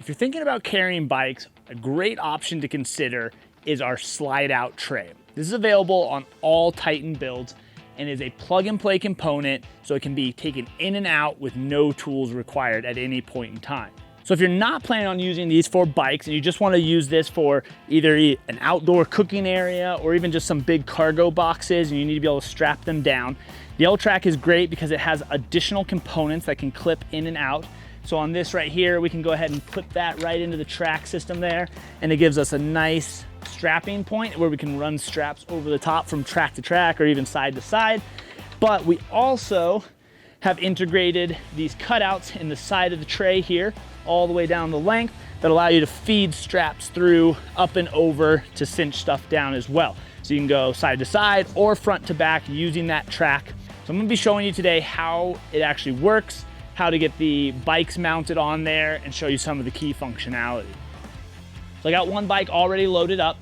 If you're thinking about carrying bikes, a great option to consider is our slide out tray. This is available on all Titan builds and is a plug and play component, so it can be taken in and out with no tools required at any point in time. So if you're not planning on using these for bikes and you just want to use this for either an outdoor cooking area or even just some big cargo boxes and you need to be able to strap them down, the L-Track is great because it has additional components that can clip in and out. So on this right here, we can go ahead and clip that right into the track system there, and it gives us a nice strapping point where we can run straps over the top from track to track or even side to side. But we also have integrated these cutouts in the side of the tray here, all the way down the length, that allow you to feed straps through, up and over to cinch stuff down as well. So you can go side to side or front to back using that track. So I'm gonna be showing you today how it actually works, how to get the bikes mounted on there, and show you some of the key functionality. So I got one bike already loaded up.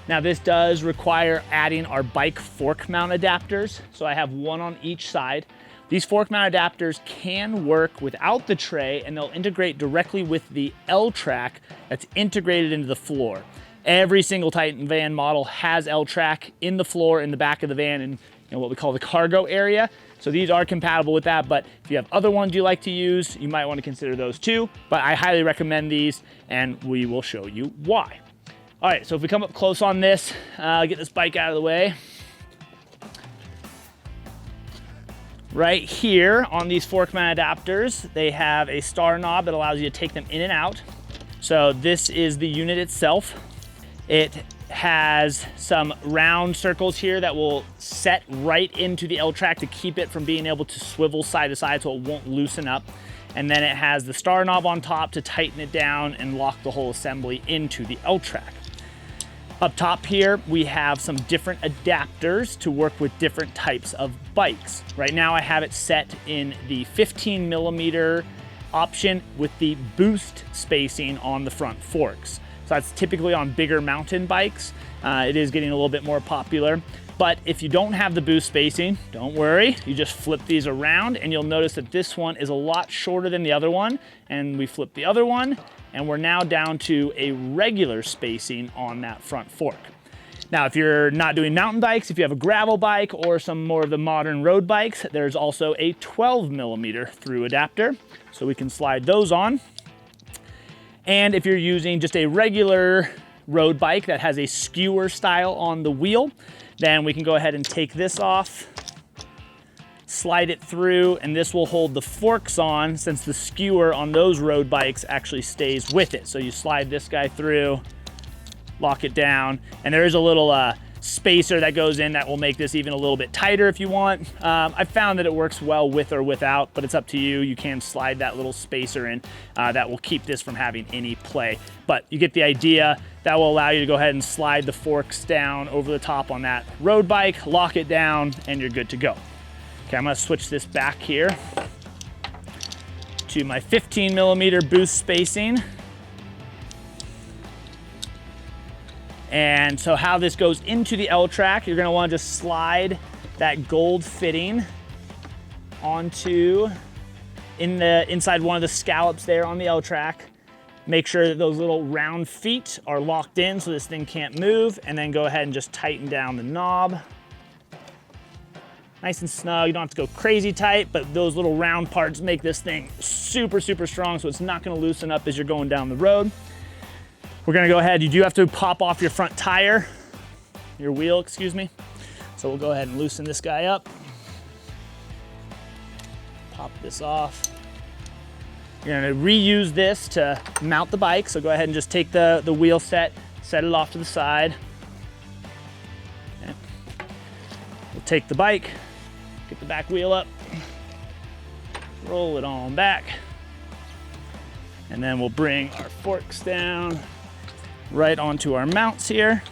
Now this does require adding our bike fork mount adapters. So I have one on each side. These fork mount adapters can work without the tray, and they'll integrate directly with the L-Track that's integrated into the floor. Every single Titan van model has L-Track in the floor, in the back of the van, in what we call the cargo area. So these are compatible with that, but if you have other ones you like to use, you might want to consider those too. But I highly recommend these, and we will show you why. All right, so if we come up close on this, get this bike out of the way. Right here on these fork mount adapters, they have a star knob that allows you to take them in and out. So this is the unit itself. It has some round circles here that will set right into the L-Track to keep it from being able to swivel side to side so it won't loosen up. And then it has the star knob on top to tighten it down and lock the whole assembly into the L-Track. Up top here, we have some different adapters to work with different types of bikes. Right now I have it set in the 15mm option with the boost spacing on the front forks. So that's typically on bigger mountain bikes. It is getting a little bit more popular. But if you don't have the boost spacing, don't worry. You just flip these around and you'll notice that this one is a lot shorter than the other one. And we flip the other one and we're now down to a regular spacing on that front fork. Now, if you're not doing mountain bikes, if you have a gravel bike or some more of the modern road bikes, there's also a 12mm through adapter. So we can slide those on. And if you're using just a regular road bike that has a skewer style on the wheel, then we can go ahead and take this off, slide it through, and this will hold the forks on since the skewer on those road bikes actually stays with it. So you slide this guy through, lock it down, and there is a little spacer that goes in that will make this even a little bit tighter if you want. I've found that it works well with or without, but it's up to you. You can slide that little spacer in. That will keep this from having any play. But you get the idea. That will allow you to go ahead and slide the forks down over the top on that road bike, lock it down, and you're good to go. Okay, I'm gonna switch this back here to my 15mm boost spacing. And so how this goes into the L-Track, you're gonna wanna just slide that gold fitting onto inside one of the scallops there on the L-Track. Make sure that those little round feet are locked in so this thing can't move, and then go ahead and just tighten down the knob. Nice and snug, you don't have to go crazy tight, but those little round parts make this thing super, super strong so it's not gonna loosen up as you're going down the road. We're gonna go ahead, you do have to pop off your front tire, your wheel, excuse me. So we'll go ahead and loosen this guy up. Pop this off. You're gonna reuse this to mount the bike. So go ahead and just take the wheel set it off to the side. Okay. We'll take the bike, get the back wheel up, roll it on back. And then we'll bring our forks down right onto our mounts here.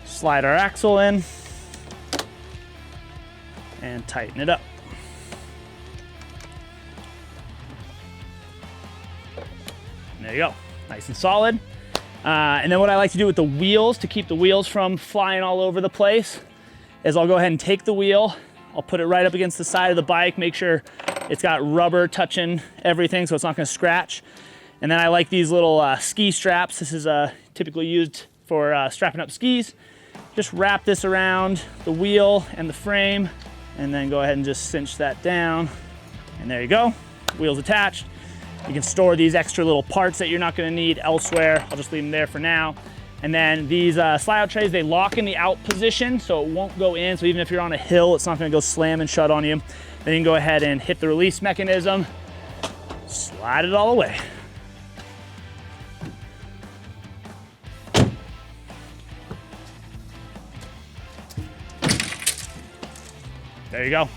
Slide our axle in and tighten it up. There you go, nice and solid. And then what I like to do with the wheels to keep the wheels from flying all over the place is I'll go ahead and take the wheel, I'll put it right up against the side of the bike, make sure It's got rubber touching everything, so it's not gonna scratch. And then I like these little ski straps. This is typically used for strapping up skis. Just wrap this around the wheel and the frame, and then go ahead and just cinch that down. And there you go, wheel's attached. You can store these extra little parts that you're not gonna need elsewhere. I'll just leave them there for now. And then these slide out trays, they lock in the out position, so it won't go in. So even if you're on a hill, it's not gonna go slam and shut on you. Then you can go ahead and hit the release mechanism, slide it all away. There you go.